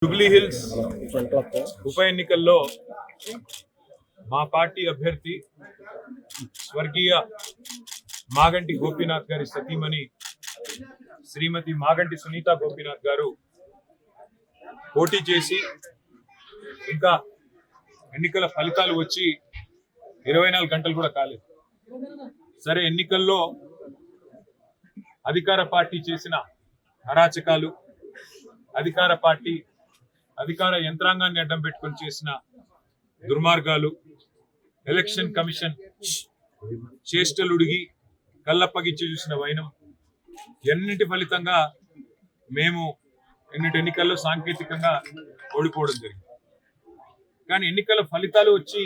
Jubilee hills ఉప ఎన్నికల్లో మా పార్టీ అభ్యర్థి స్వర్గీయ మాగంటి గోపీనాథ్ గారి సతీమణి శ్రీమతి మాగంటి సునీత గోపీనాథ్ గారు పోటీ చేసి ఇంకా ఎన్నికల ఫలితాలు వచ్చి 24 గంటలు కూడా కాలేదు. సరే, ఎన్నికల్లో అధికార పార్టీ చేసిన అరాచకాలు, అధికార యంత్రాంగాన్ని అడ్డం పెట్టుకొని చేసిన దుర్మార్గాలు, ఎలక్షన్ కమిషన్ చేష్టలుడిగి కళ్ళప్పగిచ్చి చూసిన వైనం, ఎన్నింటి ఫలితంగా మేము ఎన్నికల్లో సాంకేతికంగా ఓడిపోవడం జరిగింది. కానీ ఎన్నికల ఫలితాలు వచ్చి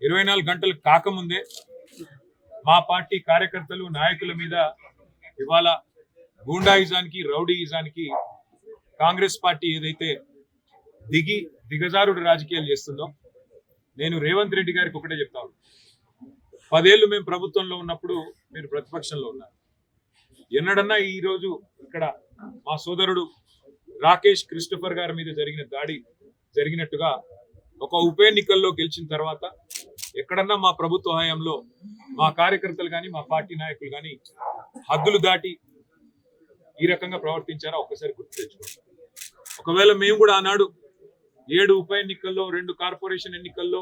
24 గంటలు కాకముందే మా పార్టీ కార్యకర్తలు, నాయకుల మీద ఇవాళ గూండాయిజానికి, రౌడీయిజానికి కాంగ్రెస్ పార్టీ ఏదైతే దిగజారుడు రాజకీయాలు చేస్తుందో, నేను రేవంత్ రెడ్డి గారికి ఒకటే చెప్తాను. 10 ఏళ్ళు మేము ప్రభుత్వంలో ఉన్నప్పుడు మీరు ప్రతిపక్షంలో ఉన్నారు. ఎన్నడన్నా ఈ రోజు ఇక్కడ మా సోదరుడు రాకేష్ క్రిస్టోఫర్ గారి మీద జరిగిన దాడి జరిగినట్టుగా ఒక ఉప ఎన్నికల్లో గెలిచిన తర్వాత ఎక్కడన్నా మా ప్రభుత్వ హయాంలో మా కార్యకర్తలు కానీ, మా పార్టీ నాయకులు కానీ హద్దులు దాటి ఈ రకంగా ప్రవర్తించారా ఒక్కసారి గుర్తు తెచ్చుకోండి. ఒకవేళ మేము కూడా ఆనాడు 7 ఉప ఎన్నికల్లో, 2 కార్పొరేషన్ ఎన్నికల్లో,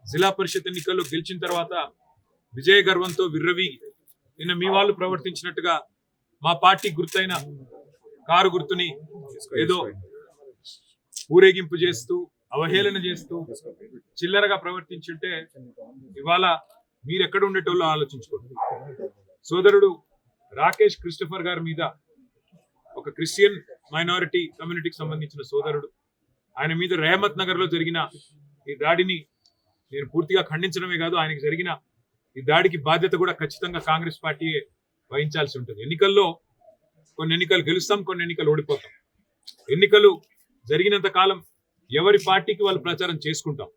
జిల్లా పరిషత్ ఎన్నికల్లో గెలిచిన తర్వాత విజయ గర్వంతో విర్రవీగి నిన్న మీ వాళ్ళు ప్రవర్తించినట్టుగా మా పార్టీ గుర్తైన కారు గుర్తుని ఏదో ఊరేగింపు చేస్తూ, అవహేళన చేస్తూ చిల్లరగా ప్రవర్తించుంటే ఇవాళ మీరు ఎక్కడ ఉండేటోళ్ళు ఆలోచించుకోండి. సోదరుడు రాకేష్ క్రిస్టోఫర్ గారి మీద, ఒక క్రిస్టియన్ మైనారిటీ కమ్యూనిటీకి సంబంధించిన సోదరుడు, ఆయన మీద రెహమత్ నగర్ లో జరిగిన ఈ దాడిని నేను పూర్తిగా ఖండించడమే కాదు, ఆయనకి జరిగిన ఈ దాడికి బాధ్యత కూడా ఖచ్చితంగా కాంగ్రెస్ పార్టీయే వహించాల్సి ఉంటుంది. ఎన్నికల్లో కొన్ని ఎన్నికలు గెలుస్తాం, కొన్ని ఎన్నికలు ఓడిపోతాం. ఎన్నికలు జరిగినంత కాలం ఎవరి పార్టీకి వాళ్ళు ప్రచారం చేసుకుంటాం.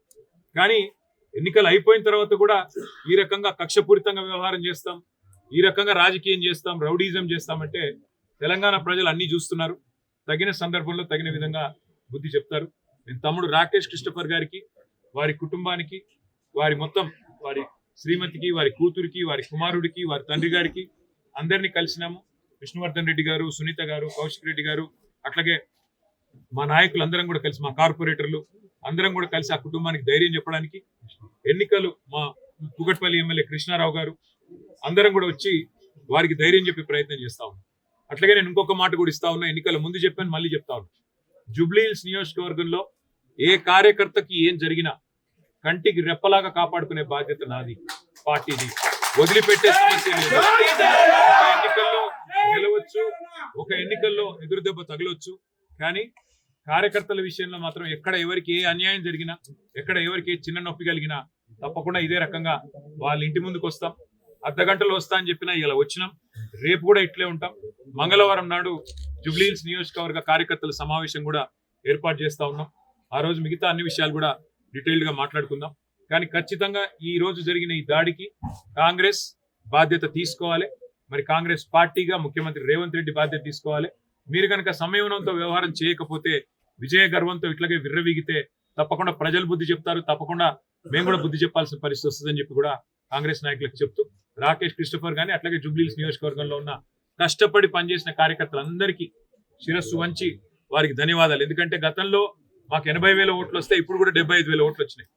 కానీ ఎన్నికలు అయిపోయిన తర్వాత కూడా ఈ రకంగా కక్షపూరితంగా వ్యవహారం చేస్తాం, ఈ రకంగా రాజకీయం చేస్తాం, రౌడీజం చేస్తామంటే తెలంగాణ ప్రజలు అన్ని చూస్తున్నారు. తగిన సందర్భంలో తగిన విధంగా బుద్ధి చెప్తారు. నేను తమ్ముడు రాకేష్ క్రిస్టోఫర్ గారికి, వారి కుటుంబానికి, వారి శ్రీమతికి, వారి కూతురికి, వారి కుమారుడికి, వారి తండ్రి గారికి అందరినీ కలిసినాము. విష్ణువర్ధన్ రెడ్డి గారు, సునీత గారు, కౌశిక్ రెడ్డి గారు, అట్లాగే మా నాయకులు అందరం కూడా కలిసి, మా కార్పొరేటర్లు అందరం కూడా కలిసి ఆ కుటుంబానికి ధైర్యం చెప్పడానికి, ఎన్నికలు మా కూకట్పల్లి ఎమ్మెల్యే కృష్ణారావు గారు అందరం కూడా వచ్చి వారికి ధైర్యం చెప్పే ప్రయత్నం చేస్తా ఉన్నాం. అట్లాగే నేను ఇంకొక మాట కూడా ఇస్తా ఉన్నా, ఎన్నికల ముందు చెప్పాను, మళ్ళీ చెప్తా ఉన్నా. జూబ్లీ హిల్స్ నియోజకవర్గంలో ఏ కార్యకర్తకి ఏం జరిగినా కంటికి రెప్పలాగా కాపాడుకునే బాధ్యత నాది, పార్టీది. వదిలిపెట్టే సమస్య లేదు. ఒక ఎన్నికల్లో గెలవచ్చు, ఒక ఎన్నికల్లో ఎదురు దెబ్బ తగలవచ్చు, కానీ కార్యకర్తల విషయంలో మాత్రం ఎక్కడ ఎవరికి ఏ అన్యాయం జరిగినా, ఎక్కడ ఎవరికి చిన్న నొప్పి కలిగినా తప్పకుండా ఇదే రకంగా వాళ్ళ ఇంటి ముందుకు వస్తాం. అర్ధగంటలో వస్తా అని చెప్పినా ఇలా వచ్చినాం. రేపు కూడా ఇట్లే ఉంటాం. మంగళవారం నాడు జూబ్లీ హిల్స్ నియోజకవర్గ కార్యకర్తల సమావేశం కూడా ఏర్పాటు చేస్తా ఉన్నాం. ఆ రోజు మిగతా అన్ని విషయాలు కూడా డీటెయిల్డ్ గా మాట్లాడుకుందాం. కానీ ఖచ్చితంగా ఈ రోజు జరిగిన ఈ దాడికి కాంగ్రెస్ బాధ్యత తీసుకోవాలి. మరి కాంగ్రెస్ పార్టీగా ముఖ్యమంత్రి రేవంత్ రెడ్డి బాధ్యత తీసుకోవాలి. మీరు కనుక సంయమనంతో వ్యవహారం చేయకపోతే, విజయ గర్వంతో ఇట్లాగే విర్రవీగితే తప్పకుండా ప్రజలు బుద్ధి చెప్తారు. తప్పకుండా మేము కూడా బుద్ధి చెప్పాల్సిన పరిస్థితి వస్తుందని చెప్పి కూడా కాంగ్రెస్ నాయకులకు చెప్తూ, రాకేష్ క్రిస్టోఫర్ గానీ, అట్లాగే జూబ్లీ హిల్స్ నియోజకవర్గంలో ఉన్న కష్టపడి పనిచేసిన కార్యకర్తలందరికీ శిరస్సు వంచి వారికి ధన్యవాదాలు. ఎందుకంటే గతంలో మాకు 80,000 ఓట్లు వస్తే ఇప్పుడు కూడా 75,000 ఓట్లు వచ్చినాయి.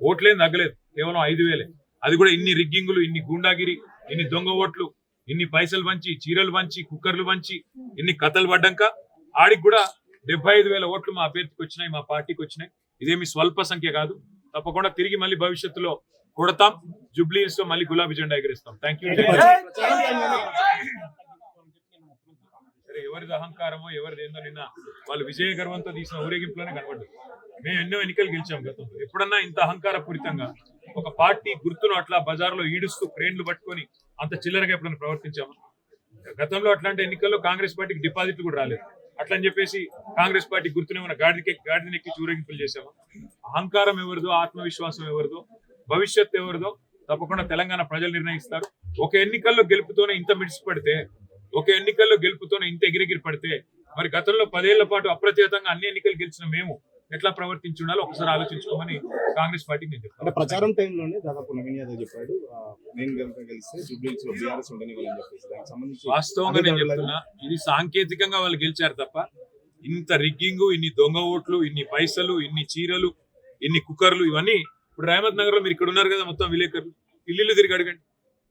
ఓట్లేం తగ్గలేదు, కేవలం 5,000. అది కూడా ఇన్ని రిగ్గింగులు, ఇన్ని గూండాగిరి, ఇన్ని దొంగ ఓట్లు, ఇన్ని పైసలు వంచి, చీరలు వంచి, కుక్కర్లు వంచి, ఇన్ని కథలు పడ్డాక ఆడికి కూడా 75,000 ఓట్లు మా అభ్యర్థికి వచ్చినాయి, మా పార్టీకి వచ్చినాయి. ఇదేమి స్వల్ప సంఖ్య కాదు. తప్పకుండా తిరిగి మళ్ళీ భవిష్యత్తులో కొడతాం. జూబ్లీ హిల్స్ లో మళ్ళీ గులాబీ జెండా ఎగరేస్తాం. Thank you. సరే, ఎవరిది అహంకారమో ఎవరిది ఏందో నిన్న వాళ్ళు విజయ గర్వంతో తీసిన ఊరేగింపులోనే కనబడ్డది. మేము ఎన్నో ఎన్నికలు గెలిచాం గతంలో. ఎప్పుడన్నా ఇంత అహంకార పూరితంగా ఒక పార్టీ గుర్తును అట్లా బజార్లో ఈడుస్తూ క్రేన్లు పట్టుకొని అంత చిల్లరగా ఎప్పుడన్నా ప్రవర్తించాము? గతంలో అట్లాంటి ఎన్నికల్లో కాంగ్రెస్ పార్టీకి డిపాజిట్లు కూడా రాలేదు. అట్లా అని చెప్పేసి కాంగ్రెస్ పార్టీ గుర్తునే ఉన్న గాడిదెక్కి ఊరేగింపులు చేశాము. అహంకారం ఎవరిదో, ఆత్మవిశ్వాసం ఎవరిదో, భవిష్యత్ ఎవరిదో తప్పకుండా తెలంగాణ ప్రజలు నిర్ణయిస్తారు. ఒక ఎన్నికల్లో గెలుపుతోనే ఇంత మిడిసి పడితే, ఒక ఎన్నికల్లో గెలుపుతోనే ఇంత ఎగిరెగిరి పడితే మరి గతంలో 10 ఏళ్ల పాటు అప్రతిహతంగా అన్ని ఎన్నికలు గెలిచిన మేము ఎట్లా ప్రవర్తించి ఉండాలో ఒకసారి ఆలోచించుకోమని కాంగ్రెస్ పార్టీకి నేను చెప్తాను. అంటే ప్రచారం టైంలోనే దాదాపు నవీన్ యాదవ్ చెప్పాడు, నేను కనుక గెలిస్తే జూబ్లీహిల్స్ లో బీఆర్ఎస్ ఉండనివ్వాలని చెప్పేసి. దానికి సంబంధించి వాస్తవంగా నేను చెప్తున్నా, ఇది సాంకేతికంగా వాళ్ళు గెలిచారు తప్ప ఇంత రిగ్గింగ్, ఇన్ని దొంగ ఓట్లు, ఇన్ని పైసలు, ఇన్ని చీరలు, ఇన్ని కుక్కర్లు, ఇవన్నీ ఇప్పుడు రేవంత్ నగర్ లో మీరు ఇక్కడ ఉన్నారు కదా, మొత్తం విలేకరులు ఇల్లు తిరిగి అడగండి.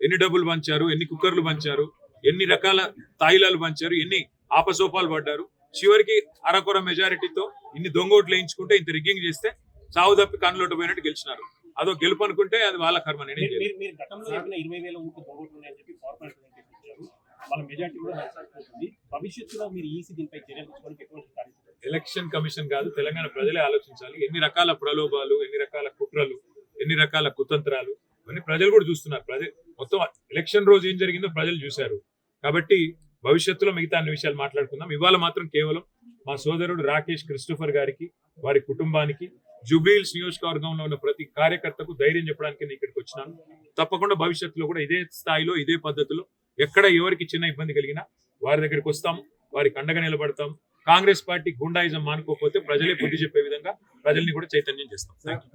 ఎన్ని డబ్బులు పంచారు, ఎన్ని కుక్కర్లు పంచారు, ఎన్ని రకాల తాయిలాలు పంచారు, ఎన్ని ఆపసోపాలు పడ్డారు. చివరికి అరకొర మెజారిటీతో ఇన్ని దొంగ ఓట్లు వేయించుకుంటే ఇంత రిగ్గింగ్ చేస్తే సావు తప్పి కన్నులోటు పోయినట్టు గెలిచినారు. అదో గెలుపు అనుకుంటే అది వాళ్ళ కర్మ. నేనే మీరు గతంలో చెప్పిన 20,000 ఓట్లు దొంగోట్లు ఉన్నాయని చెప్పి పవర్ పాయింట్ ప్రజెంటేషన్ ఇచ్చారు. వాళ్ళ మెజార్టీ కూడా నష్టపోతుంది. భవిష్యత్తులో మీరు ఈసీ దీనిపై చర్యలు తీసుకోవడానికి ఎటువంటి సాధించారు? ఎలక్షన్ కమిషన్ కాదు, తెలంగాణ ప్రజలే ఆలోచించాలి. ఎన్ని రకాల ప్రలోభాలు, ఎన్ని రకాల కుట్రలు, ఎన్ని రకాల కుతంత్రాలు, ఇవన్నీ ప్రజలు కూడా చూస్తున్నారు. మొత్తం ఎలక్షన్ రోజు ఏం జరిగిందో ప్రజలు చూశారు. కాబట్టి భవిష్యత్తులో మిగతా అన్ని విషయాలు మాట్లాడుకుందాం. ఇవాళ మాత్రం కేవలం మా సోదరుడు రాకేష్ క్రిస్టోఫర్ గారికి, వారి కుటుంబానికి, జూబ్లీహిల్స్ నియోజకవర్గంలో ఉన్న ప్రతి కార్యకర్తకు ధైర్యం చెప్పడానికి నేను ఇక్కడికి వచ్చినాను. తప్పకుండా భవిష్యత్తులో కూడా ఇదే స్థాయిలో, ఇదే పద్ధతిలో ఎక్కడ ఎవరికి చిన్న ఇబ్బంది కలిగినా వారి దగ్గరికి వస్తాము, వారికి అండగా నిలబడతాము. కాంగ్రెస్ పార్టీ గుండాయిజం మానుకోకపోతే ప్రజలే బుద్ధి చెప్పే విధంగా ప్రజల్ని కూడా చైతన్యం చేస్తాం. థాంక్యూ.